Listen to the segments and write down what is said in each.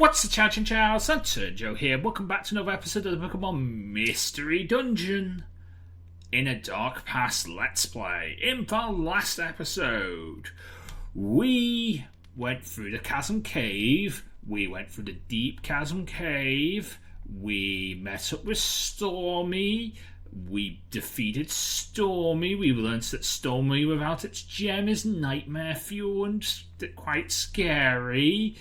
What's the chow, Chinchow? LanturnJoe here. Welcome back to another episode of the Pokemon Mystery Dungeon in a Dark Past Let's Play. In the last episode, we went through the Chasm Cave. We went through the Deep Chasm Cave. We met up with Stormy. We defeated Stormy. We learned that Stormy without its gem is nightmare fuel and quite scary.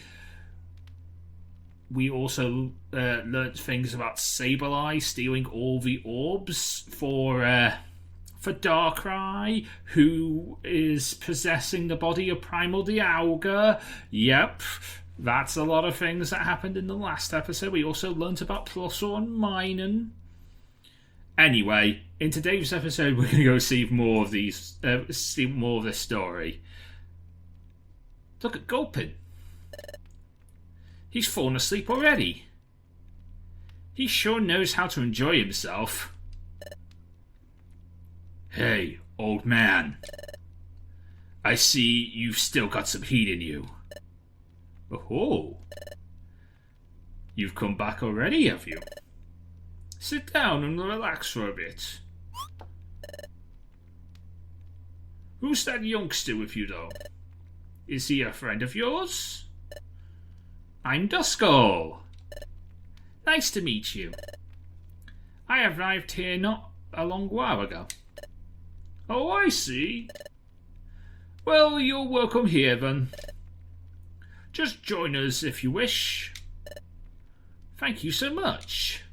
We also learnt things about Sableye stealing all the orbs for Darkrai, who is possessing the body of Primal Dialga. Yep, that's a lot of things that happened in the last episode. We also learnt about Plusle and Minun. Anyway, in today's episode, we're going to go see more of this story. Look at Gulpin. He's fallen asleep already. He sure knows how to enjoy himself. Hey, old man. I see you've still got some heat in you. Oh. You've come back already, have you? Sit down and relax for a bit. Who's that youngster with you, though? Is he a friend of yours? I'm Dusknoir. Nice to meet you. I arrived here not a long while ago. Oh, I see. Well, you're welcome here, then. Just join us if you wish. Thank you so much.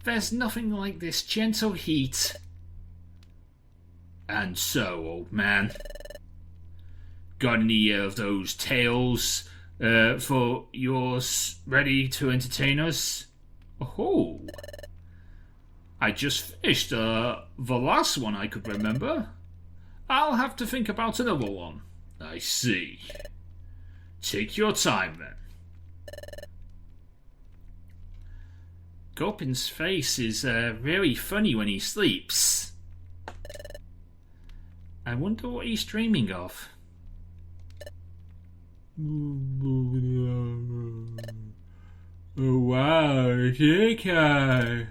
There's nothing like this gentle heat. And so, old man, got any of those tales for yours ready to entertain us? Oh, I just finished the last one I could remember. I'll have to think about another one. I see. Take your time, then. Gulpin's face is very funny when he sleeps. I wonder what he's dreaming of. Oh, wow, Chinchow.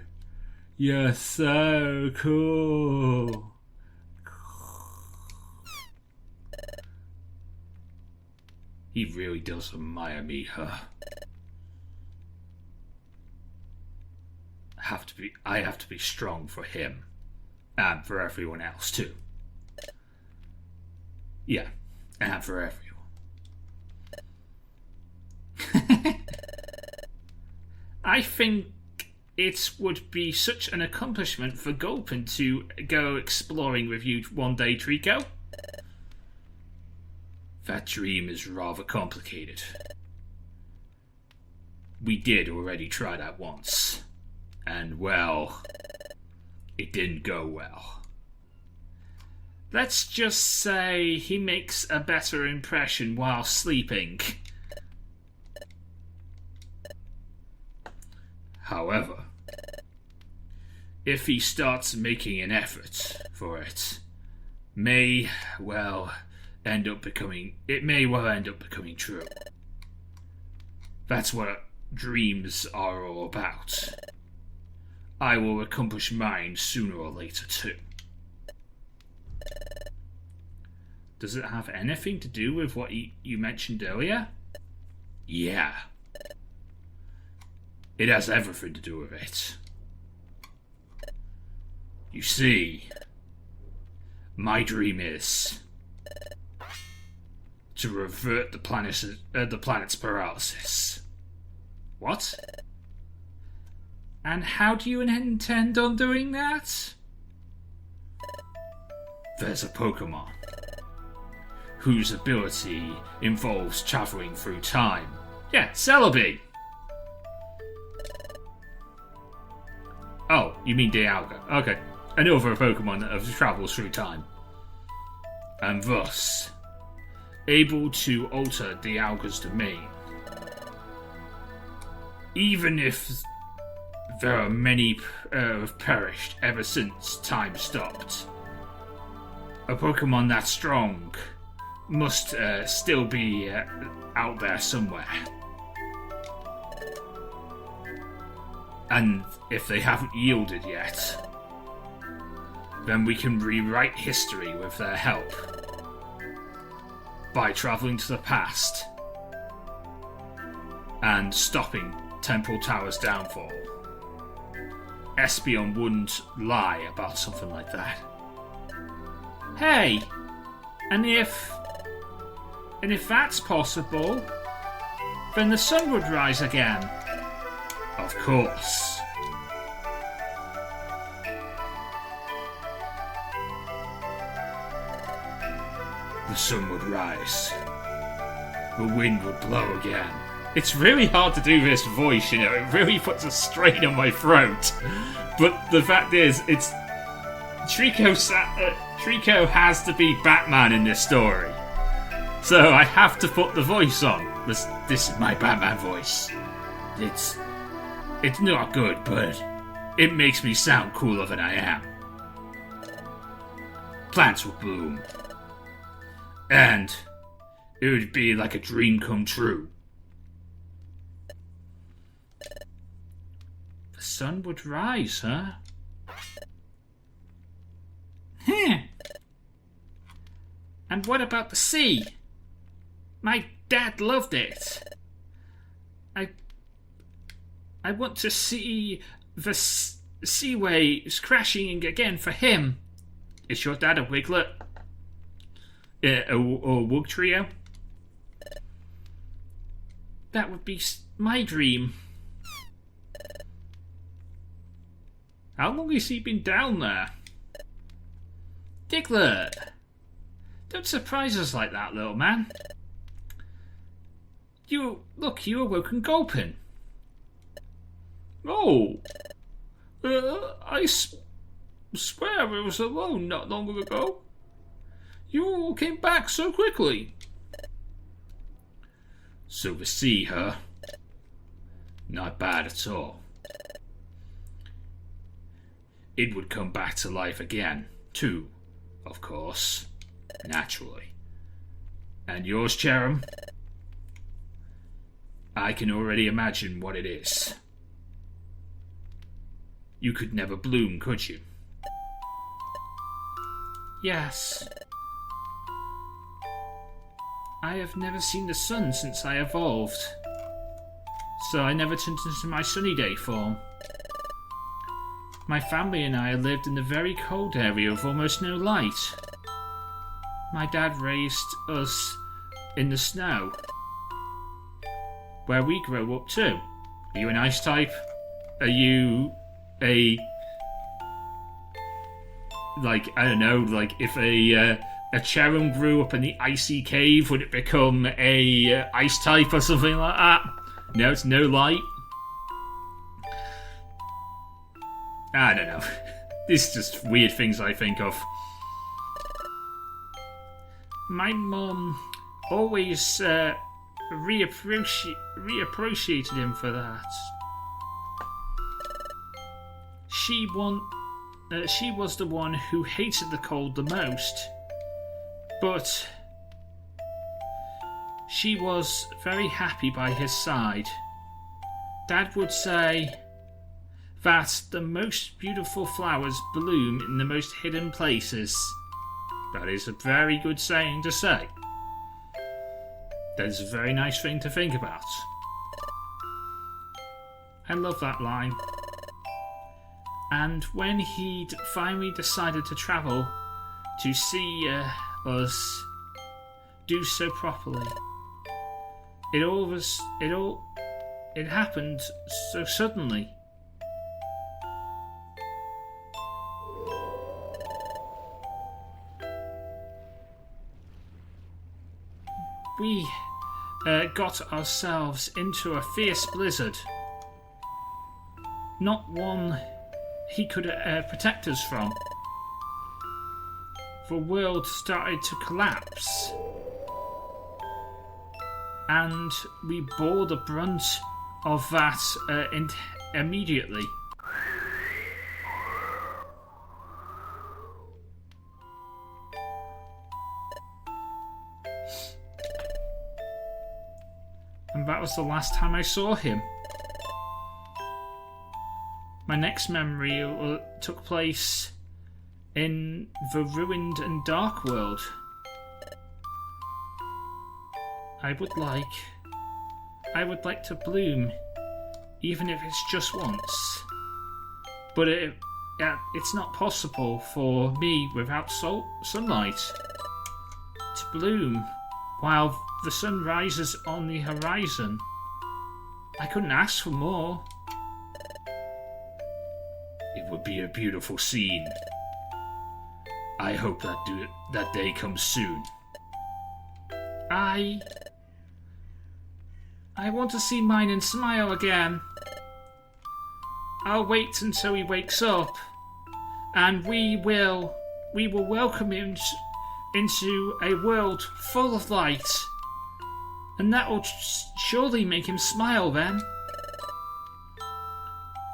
You're so cool. He really does admire me, huh? I have to be strong for him. And for everyone else, too. Yeah, and for everyone. I think it would be such an accomplishment for Gulpin to go exploring with you one day, Trico. That dream is rather complicated. We did already try that once. And, well, it didn't go well. Let's just say he makes a better impression while sleeping. However, if he starts making an effort for it, may well end up becoming true. That's what dreams are all about. I will accomplish mine sooner or later too. Does it have anything to do with what you mentioned earlier? Yeah. It has everything to do with it. You see, my dream is to revert the planet's paralysis. What? And how do you intend on doing that? There's a Pokemon whose ability involves traveling through time. Yeah, Celebi! Oh, you mean Dialga. Okay. Another Pokemon that travels through time. And thus, able to alter Dialga's domain. Even if there are many have perished ever since time stopped. a Pokemon that strong must still be out there somewhere. And if they haven't yielded yet, then we can rewrite history with their help by travelling to the past and stopping Temple Tower's downfall. Espeon wouldn't lie about something like that. Hey, and if that's possible, then the sun would rise again. Of course. The sun would rise. The wind would blow again. It's really hard to do this voice, you know, it really puts a strain on my throat. But the fact is, it's... Trico has to be Batman in this story. So I have to put the voice on. This is my Batman voice. It's not good, but it makes me sound cooler than I am. Plants will bloom. And it would be like a dream come true. The sun would rise, huh? And what about the sea? My dad loved it. I want to see the sea waves crashing again for him. Is your dad a Wiglet? Or Wug Trio? That would be my dream. How long has he been down there? Diglett! Don't surprise us like that, little man. You awoke in Gulpin. Oh! I swear I was alone not long ago. You all came back so quickly. So the sea, huh? Not bad at all. It would come back to life again, too, of course. Naturally. And yours, Cherim? I can already imagine what it is. You could never bloom, could you? Yes. I have never seen the sun since I evolved. So I never turned into my sunny day form. My family and I lived in the very cold area with almost no light. My dad raised us in the snow, where we grow up too. Are you an ice type? Are you a... like, I don't know, like if a Cherim grew up in the icy cave, would it become a ice type or something like that? No, it's no light. I don't know. These are just weird things I think of. My mum always reappreciated him for that. She was the one who hated the cold the most, but she was very happy by his side. Dad would say that the most beautiful flowers bloom in the most hidden places. That is a very good saying to say. That is a very nice thing to think about. I love that line. And when he finally decided to travel to see us do so properly, it happened so suddenly. We got ourselves into a fierce blizzard. Not one he could protect us from. The world started to collapse. And we bore the brunt of that immediately. And that was the last time I saw him. My next memory took place in the ruined and dark world. I would like to bloom, even if it's just once. But it's not possible for me without sunlight to bloom while the sun rises on the horizon. I couldn't ask for more. It would be a beautiful scene. I hope that day comes soon. I want to see mine and smile again. I'll wait until he wakes up, and we will welcome him into a world full of light, and that will surely make him smile then.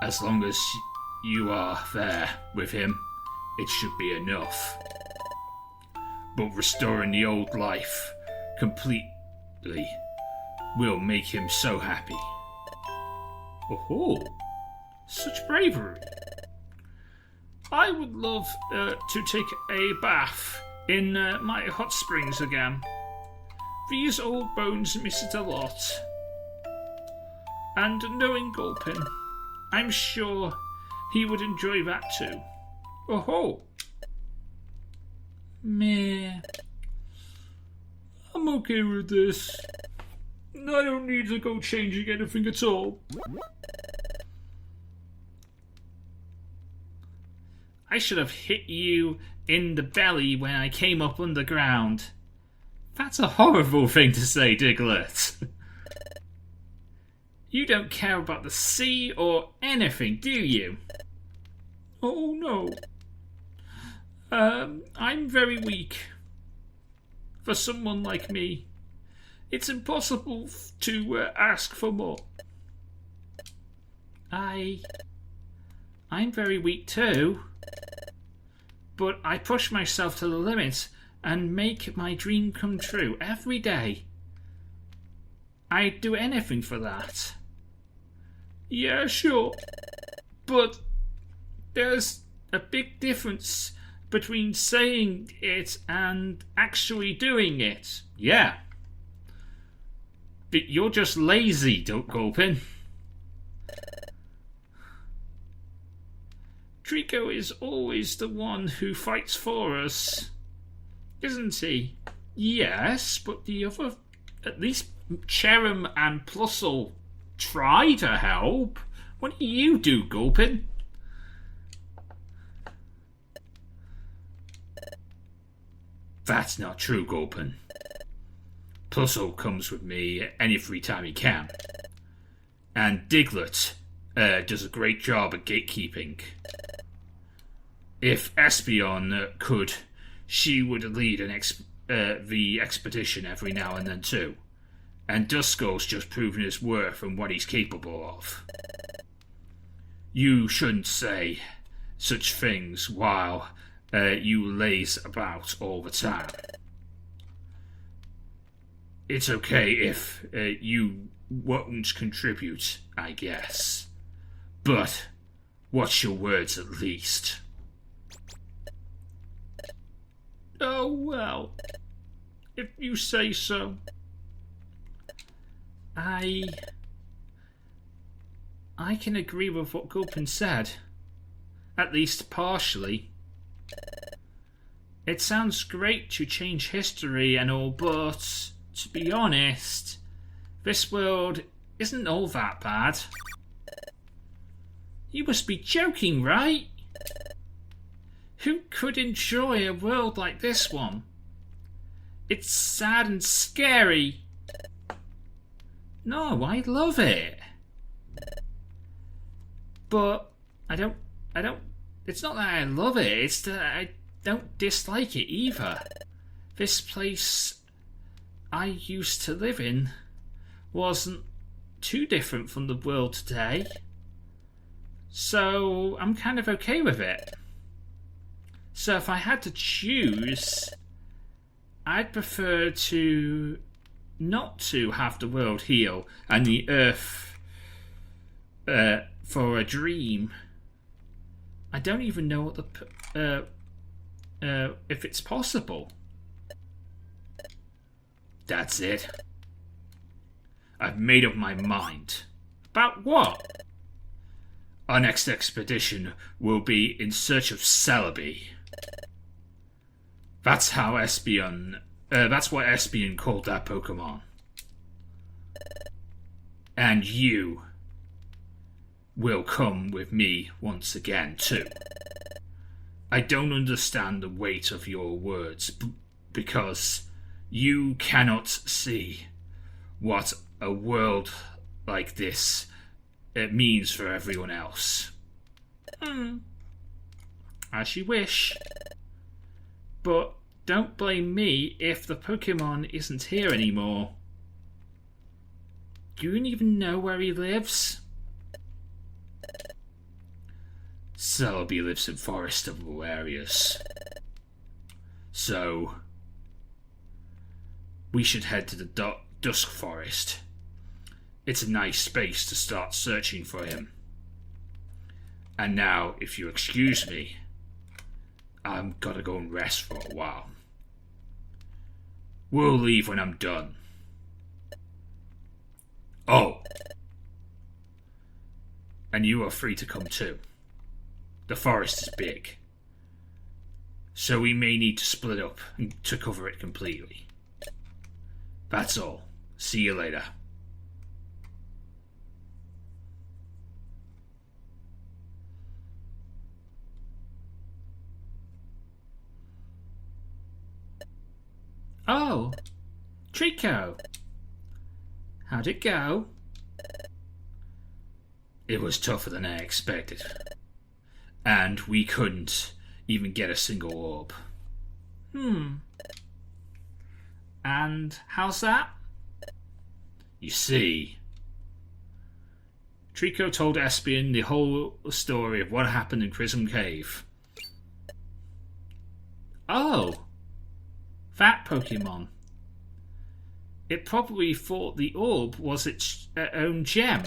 As long as you are there with him, it should be enough. But restoring the old life completely will make him so happy. Oh, such bravery. I would love to take a bath in my hot springs again. These old bones miss it a lot. And knowing Gulpin, I'm sure he would enjoy that too. Oh, meh. I'm okay with this. I don't need to go changing anything at all. I should have hit you in the belly when I came up underground. That's a horrible thing to say, Diglett. You don't care about the sea or anything, do you? Oh, no. I'm very weak. For someone like me, it's impossible to ask for more. I'm very weak too. But I push myself to the limit and make my dream come true every day. I'd do anything for that. Yeah, sure. But there's a big difference between saying it and actually doing it. Yeah. But you're just lazy, Gulpin. Trico is always the one who fights for us, isn't he? Yes, but the other, at least Cherim and Plusle, try to help. What do you do, Gulpin? That's not true, Gulpin. Plusle comes with me any free time he can. And Diglett does a great job at gatekeeping. If Espeon could, she would lead the expedition every now and then too. And Duskull's just proven his worth and what he's capable of. You shouldn't say such things while you laze about all the time. It's okay if you won't contribute, I guess. But watch your words at least. Oh, well, if you say so. I can agree with what Gulpin said. At least partially. It sounds great to change history and all, but to be honest, this world isn't all that bad. You must be joking, right? Who could enjoy a world like this one? It's sad and scary. No, I love it. But I don't, it's not that I love it, it's that I don't dislike it either. This place I used to live in wasn't too different from the world today. So I'm kind of okay with it. So if I had to choose, I'd prefer to not to have the world heal and the earth for a dream. I don't even know what if it's possible. That's it. I've made up my mind. About what? Our next expedition will be in search of Celebi. That's how Espeon. That's what Espeon called that Pokemon. And you will come with me once again too. I don't understand the weight of your words because you cannot see what a world like this it means for everyone else. As you wish. But don't blame me if the Pokemon isn't here anymore. Do you even know where he lives? Celebi lives in forestable areas. So, we should head to the Dusk Forest. It's a nice space to start searching for him. And now, if you excuse me, I'm gotta go and rest for a while. We'll leave when I'm done. Oh! And you are free to come too. The forest is big, so we may need to split up to cover it completely. That's all. See you later. Oh, Chinchow. How'd it go? It was tougher than I expected. And we couldn't even get a single orb. And how's that? You see, Chinchow told Espeon the whole story of what happened in Prism Cave. Oh, that Pokemon. It probably thought the orb was its own gem.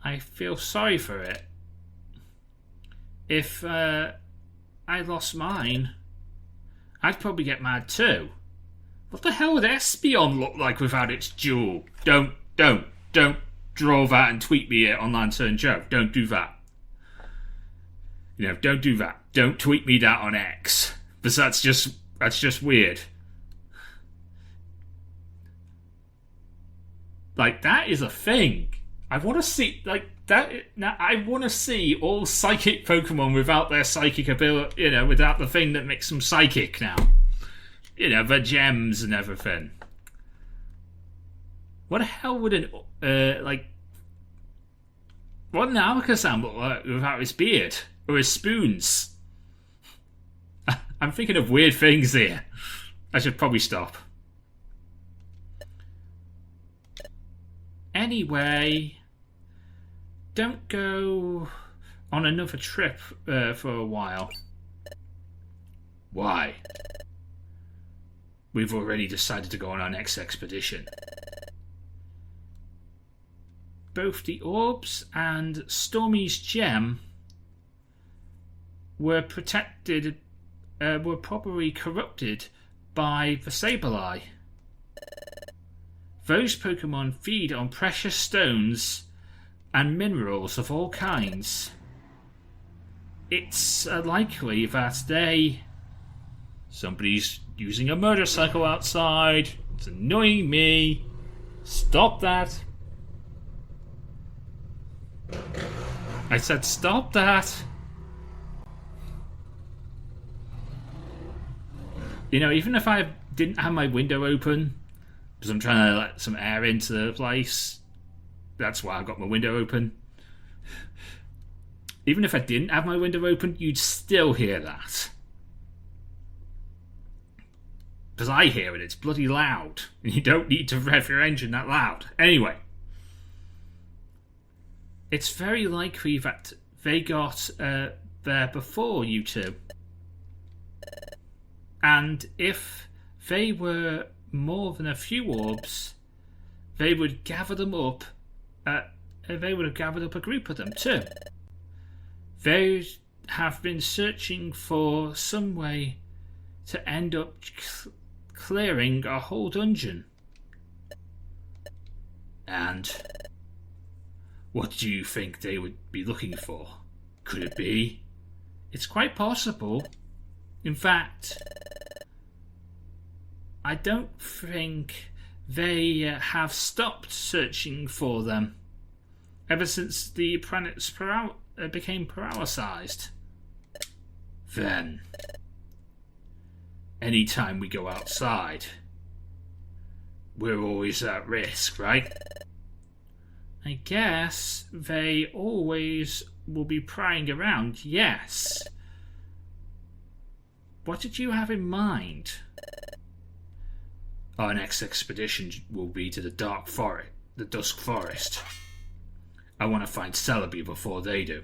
I feel sorry for it. If I lost mine, I'd probably get mad too. What the hell would Espeon look like without its jewel? Don't draw that and tweet me it on LanturnJoe. Don't do that. You know, don't do that. Don't tweet me that on X. Because that's just weird. Like, that is a thing. I want to see, like, that. Now, I want to see all psychic Pokemon without their psychic ability, you know, without the thing that makes them psychic now. You know, the gems and everything. What the hell would an, what an Alakazam look like without his beard? Or his spoons? I'm thinking of weird things here. I should probably stop. Anyway, don't go on another trip for a while. Why? We've already decided to go on our next expedition. Both the orbs and Stormy's gem were protected, were probably corrupted by the Sableye. Those Pokemon feed on precious stones and minerals of all kinds. It's likely that somebody's using a motorcycle outside. It's annoying me. Stop that. I said stop that. You know, even if I didn't have my window open, because I'm trying to let some air into the place, that's why I've got my window open. Even if I didn't have my window open, you'd still hear that. Because I hear it, it's bloody loud. And you don't need to rev your engine that loud. Anyway. It's very likely that they got there before you two. And if they were more than a few orbs, they would gather them up. They would have gathered up a group of them too. They have been searching for some way to end up clearing a whole dungeon. And what do you think they would be looking for? Could it be? It's quite possible. In fact, I don't think they have stopped searching for them ever since the planets became paralysed. Then, anytime we go outside, we're always at risk, right? I guess they always will be prying around, yes. What did you have in mind? Our next expedition will be to the Dusk Forest. I want to find Celebi before they do.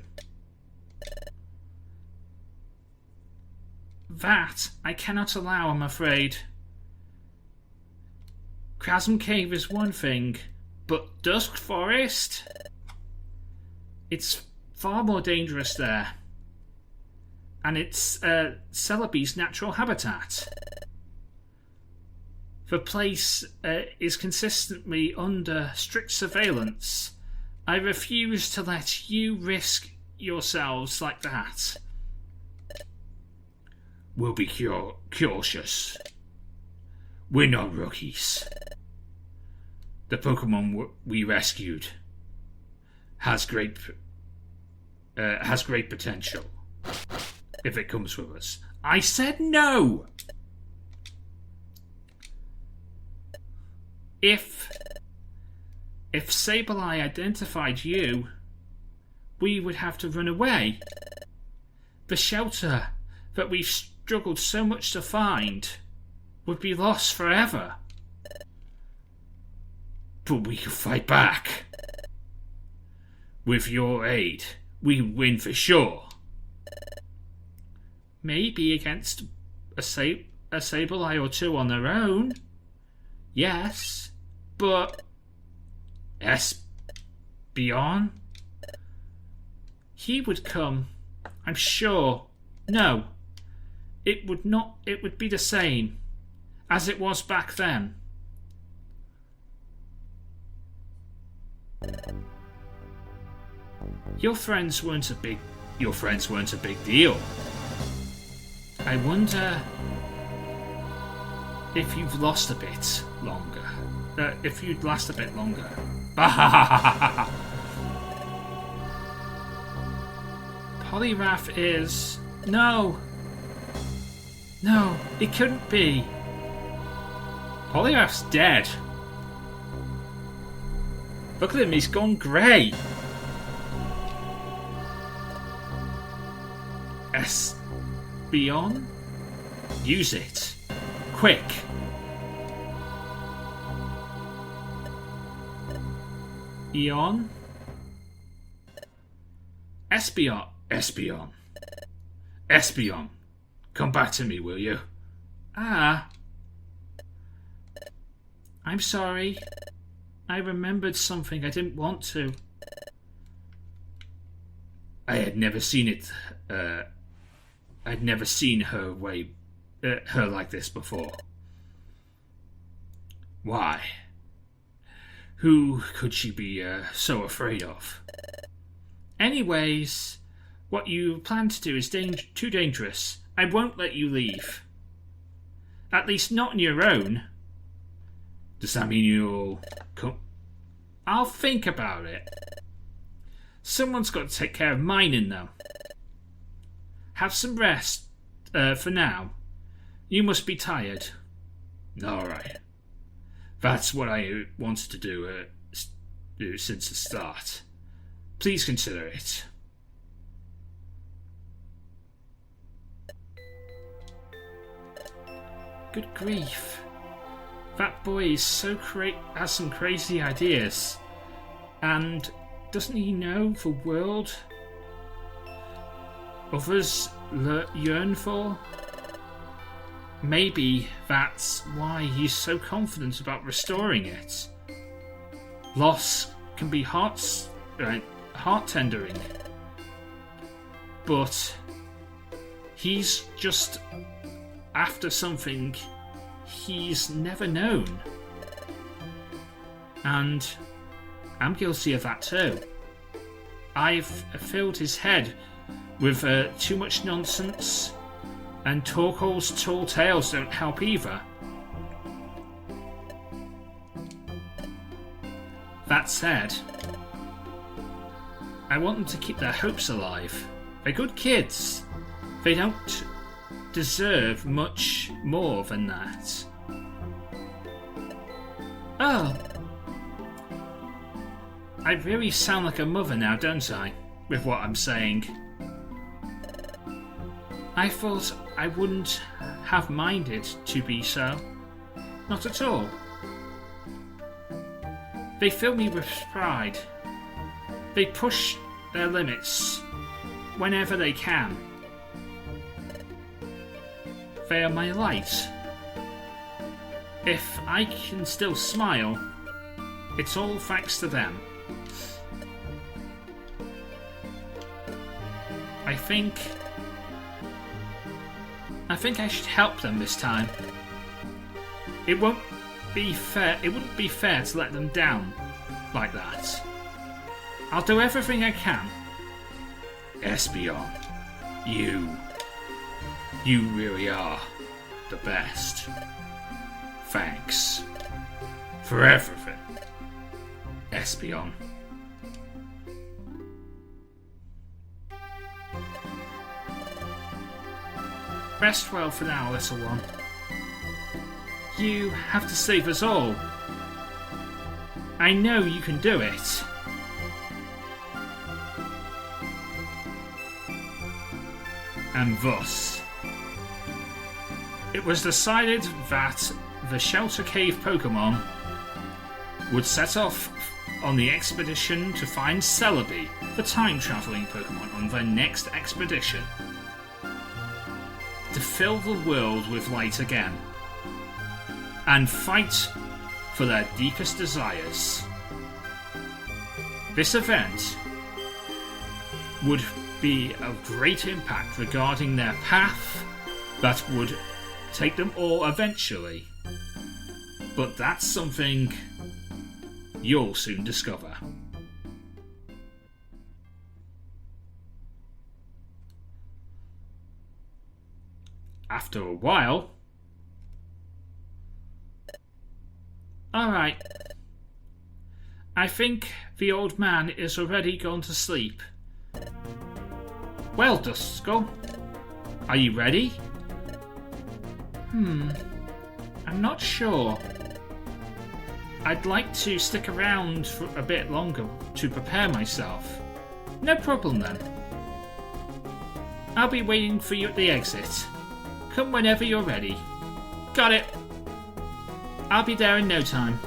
That I cannot allow, I'm afraid. Chasm Cave is one thing, but Dusk Forest? It's far more dangerous there. And it's Celebi's natural habitat. The place is consistently under strict surveillance. I refuse to let you risk yourselves like that. We'll be cautious. We're not rookies. The Pokemon we rescued has great potential if it comes with us. I said no! If Sableye identified you, we would have to run away. The shelter that we've struggled so much to find would be lost forever. But we can fight back. With your aid, we win for sure. Maybe against a Sableye or two on their own. Yes, but Espeon? He would come, I'm sure. No, it would not. It would be the same as it was back then. Your friends weren't a big deal. I wonder if you've lost a bit longer. If you'd last a bit longer. Poliwrath is... No, it couldn't be. Poliwrath's dead. Look at him, he's gone grey. Espeon? Use it. Quick. Eon? Espeon. Come back to me, will you? I'm sorry. I remembered something I didn't want to. I had never seen it. I'd never seen her her like this before. Why? Who could she be so afraid of? Anyways, what you plan to do is too dangerous. I won't let you leave. At least not on your own. Does that mean you'll come? I'll think about it. Someone's got to take care of mining, though. Have some rest for now. You must be tired. Alright. That's what I wanted to do since the start. Please consider it. Good grief. That boy is has some crazy ideas. And doesn't he know the world others yearn for? maybe that's why he's so confident about restoring it. Loss can be heart-tendering, but he's just after something he's never known. And I'm guilty of that too. I've filled his head with too much nonsense, and Torkoal's tall tales don't help either. That said, I want them to keep their hopes alive. They're good kids. They don't deserve much more than that. Oh. I really sound like a mother now, don't I? With what I'm saying. I thought I wouldn't have minded to be so. Not at all. They fill me with pride. They push their limits whenever they can. They are my light. If I can still smile, it's all thanks to them. I think I should help them this time. It wouldn't be fair to let them down like that. I'll do everything I can. Espeon, you really are the best. Thanks for everything, Espeon. Rest well for now, little one. You have to save us all. I know you can do it. And thus, it was decided that the Shelter Cave Pokemon would set off on the expedition to find Celebi, the time-travelling Pokemon, on their next expedition. To fill the world with light again. And fight for their deepest desires. This event would be of great impact regarding their path that would take them all eventually. But that's something you'll soon discover. After a while... Alright. I think the old man is already gone to sleep. Well, Duskull, are you ready? I'm not sure. I'd like to stick around for a bit longer to prepare myself. No problem then. I'll be waiting for you at the exit. Come whenever you're ready. Got it. I'll be there in no time.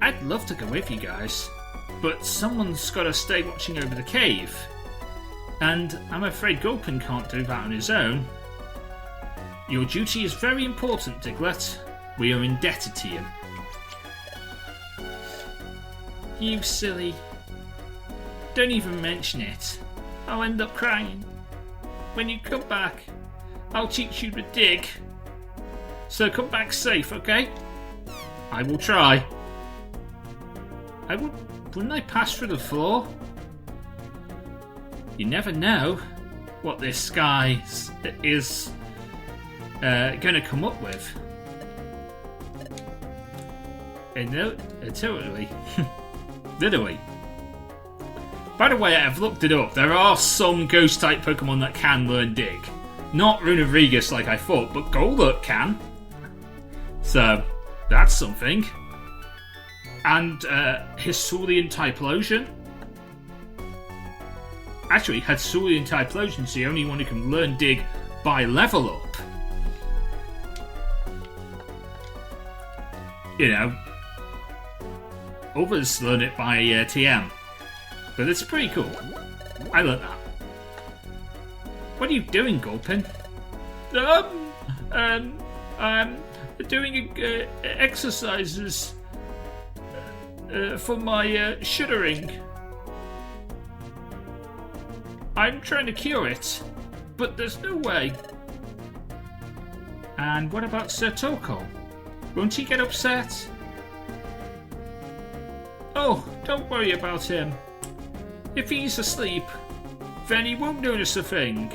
I'd love to go with you guys, but someone's got to stay watching over the cave. And I'm afraid Gulpin can't do that on his own. Your duty is very important, Diglett. We are indebted to you. You silly. Don't even mention it. I'll end up crying. When you come back, I'll teach you to dig. So come back safe, okay? I will try. Wouldn't I pass through the floor? You never know what this guy is going to come up with. Totally. Literally. By the way, I've looked it up. There are some ghost-type Pokemon that can learn Dig. Not Runerigus like I thought, but Golduck can. So, that's something. And Hisuian Typhlosion. Actually, Hisuian Typhlosion's the only one who can learn Dig by level up. You know. others learn it by TM. But it's pretty cool. I learned that. What are you doing, Gulpin? I'm doing exercises for my shuddering. I'm trying to cure it, but there's no way. And what about Sir Torkoal? Won't he get upset? Oh, don't worry about him. If he's asleep, then he won't notice a thing.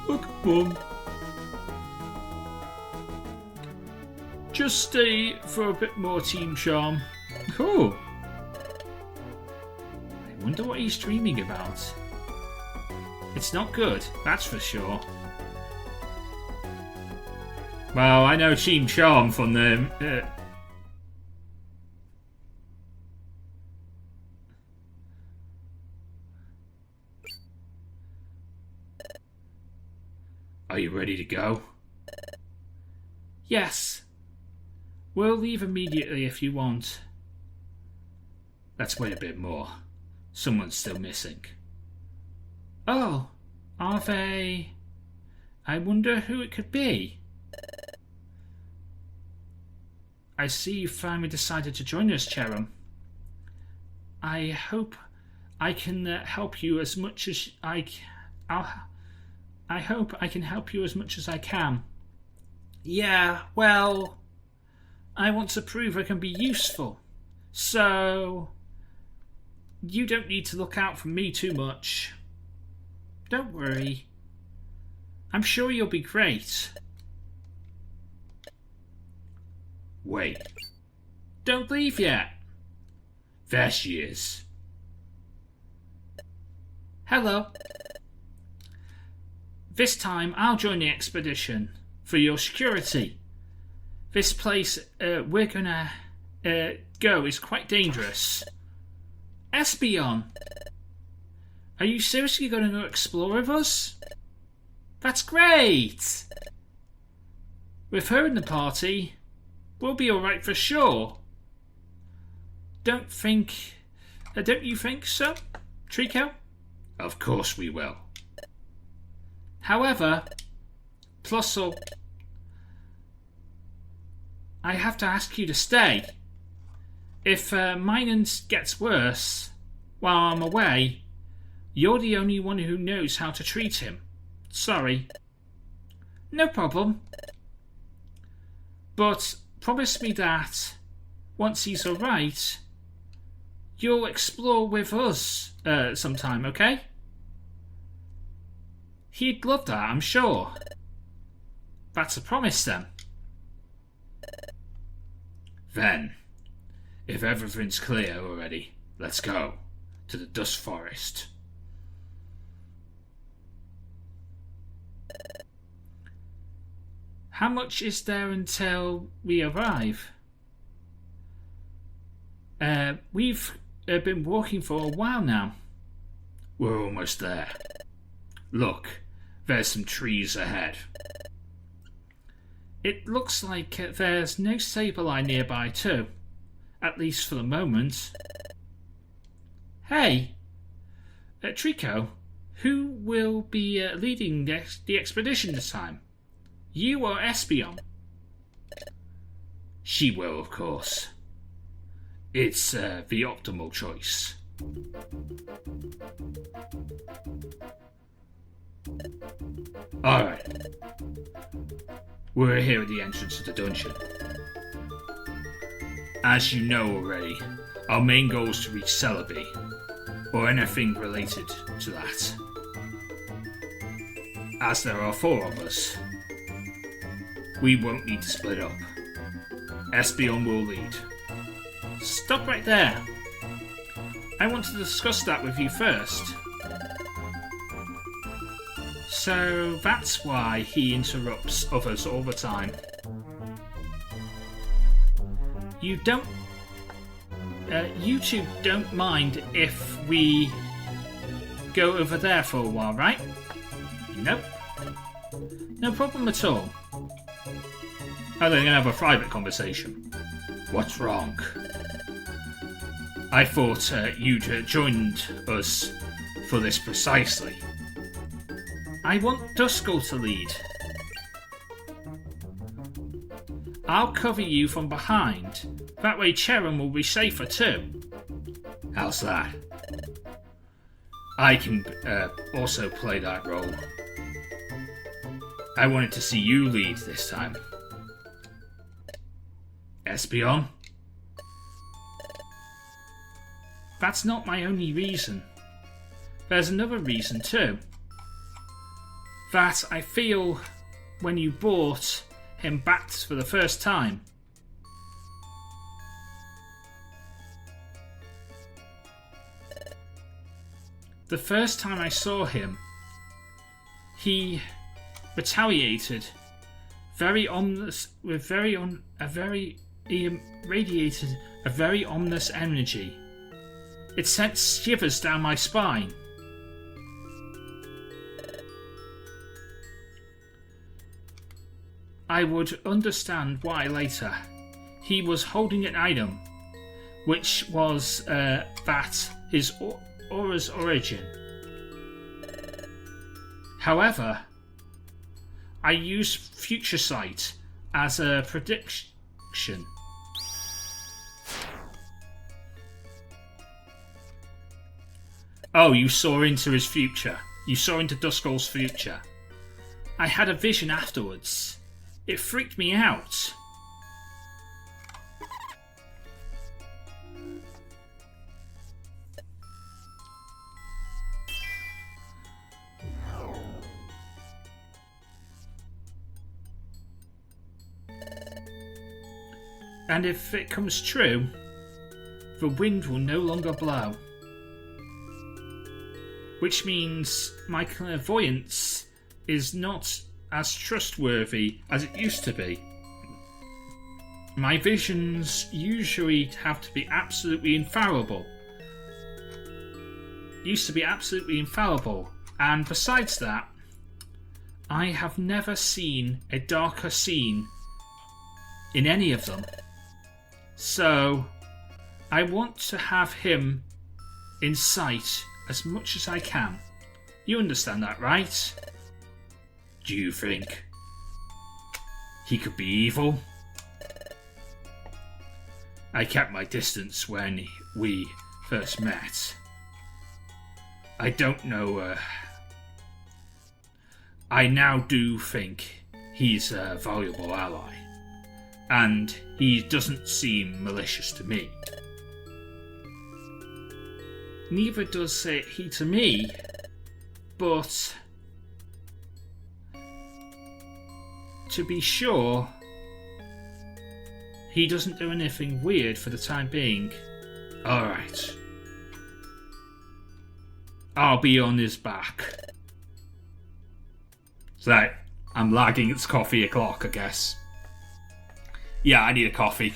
Look, Mum. Just stay for a bit more team charm. Cool. I wonder what he's dreaming about. It's not good, that's for sure. Well, I know Team Charm from the... Are you ready to go? Yes. We'll leave immediately if you want. Let's wait a bit more. Someone's still missing. Oh, are they? I wonder who it could be. I see you finally decided to join us, Cherum. I hope I can help you as much as I hope I can help you as much as I can. Yeah, well, I want to prove I can be useful. So, you don't need to look out for me too much. Don't worry. I'm sure you'll be great. Wait. Don't leave yet. There she is. Hello. This time I'll join the expedition for your security. This place we're gonna go is quite dangerous. Espeon, are you seriously going to go explore with us? That's great! With her in the party, we'll be alright for sure. Don't you think so, Chinchow? Of course we will. However, Plusle, I have to ask you to stay. If Minans gets worse while I'm away, you're the only one who knows how to treat him. Sorry. No problem. But promise me that, once he's alright, you'll explore with us sometime, okay? He'd love that, I'm sure. That's a promise then. Then, if everything's clear already, let's go to the Dust Forest. How much is there until we arrive? We've been walking for a while now. We're almost there. Look, there's some trees ahead. It looks like there's no Sableye nearby too. At least for the moment. Hey! Trico, who will be leading the expedition this time? You or Espeon? She will, of course. It's the optimal choice. Alright. We're here at the entrance of the dungeon. As you know already, our main goal is to reach Celebi, or anything related to that. As there are 4 of us, we won't need to split up. Espeon will lead. Stop right there. I want to discuss that with you first. So that's why he interrupts others all the time. You two don't mind if we go over there for a while, right? Nope. No problem at all. Oh, they're going to have a private conversation. What's wrong? I thought you'd joined us for this precisely. I want Dusknoir to lead. I'll cover you from behind. That way Cheron will be safer too. How's that? I can also play that role. I wanted to see you lead this time. Espeon? That's not my only reason. There's another reason too. That I feel when you brought him back for the first time. The first time I saw him, he retaliated very ominous with he radiated a very ominous energy. It sent shivers down my spine. I would understand why later. He was holding an item, which was that his aura's origin. However, I used Future Sight as a prediction. Oh, you saw into his future. You saw into Dusknoir's future. I had a vision afterwards. It freaked me out. And if it comes true, the wind will no longer blow. Which means my clairvoyance is not as trustworthy as it used to be. My visions usually have to be absolutely infallible. Used to be absolutely infallible. And besides that, I have never seen a darker scene in any of them. So, I want to have him in sight as much as I can. You understand that, right? Do you think he could be evil? I kept my distance when we first met. I don't know. I now do think he's a valuable ally. And he doesn't seem malicious to me. Neither does he to me, but to be sure, he doesn't do anything weird for the time being. Alright. I'll be on his back. So, I'm lagging, it's coffee o'clock, I guess. Yeah, I need a coffee.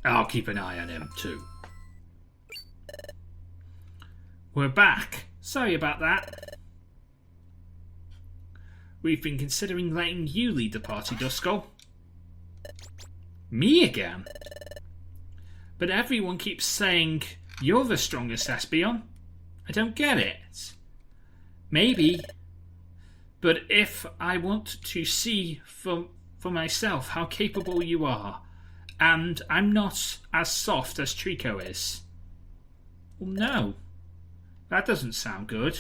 I'll keep an eye on him too. We're back. Sorry about that. We've been considering letting you lead the party, Dusknoir. Me again? But everyone keeps saying you're the strongest Espeon. I don't get it. Maybe. But if I want to see for myself how capable you are, and I'm not as soft as Chinchow is. Well, no. That doesn't sound good.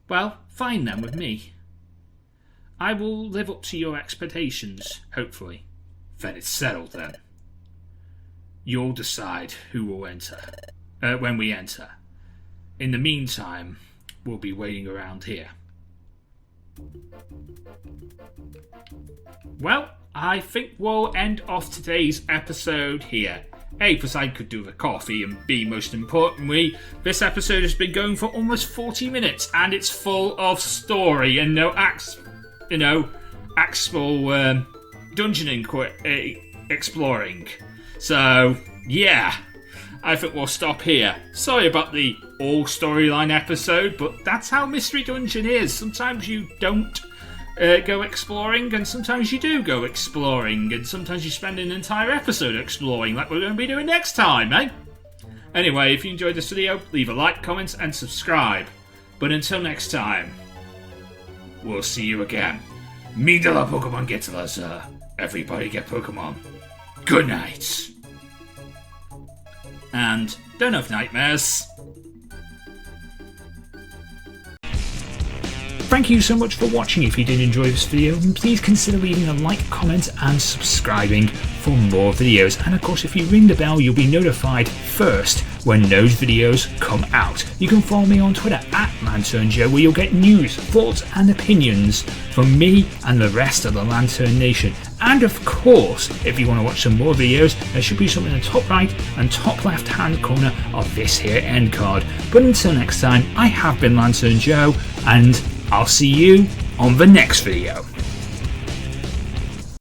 Well, fine then with me. I will live up to your expectations, hopefully. Then it's settled then. You'll decide who will enter, when we enter. In the meantime, we'll be waiting around here. Well, I think we'll end off today's episode here. A, because I could do the coffee, and B, most importantly, this episode has been going for almost 40 minutes, and it's full of story and no actual dungeon exploring. So, yeah, I think we'll stop here. Sorry about the all storyline episode, but that's how Mystery Dungeon is. Sometimes you don't go exploring, and sometimes you do go exploring, and sometimes you spend an entire episode exploring, like we're going to be doing next time, eh? Anyway, if you enjoyed this video, leave a like, comment, and subscribe. But until next time, we'll see you again. Me de la Pokemon get to us, everybody get Pokemon. Good night. And don't have nightmares. Thank you so much for watching. If you did enjoy this video, then please consider leaving a like, comment and subscribing for more videos. And of course, if you ring the bell, you'll be notified first when those videos come out. You can follow me on Twitter @LanturnJoe, where you'll get news, thoughts and opinions from me and the rest of the Lantern Nation. And of course, if you want to watch some more videos, there should be something in the top right and top left hand corner of this here end card. But until next time, I have been LanturnJoe, and I'll see you on the next video.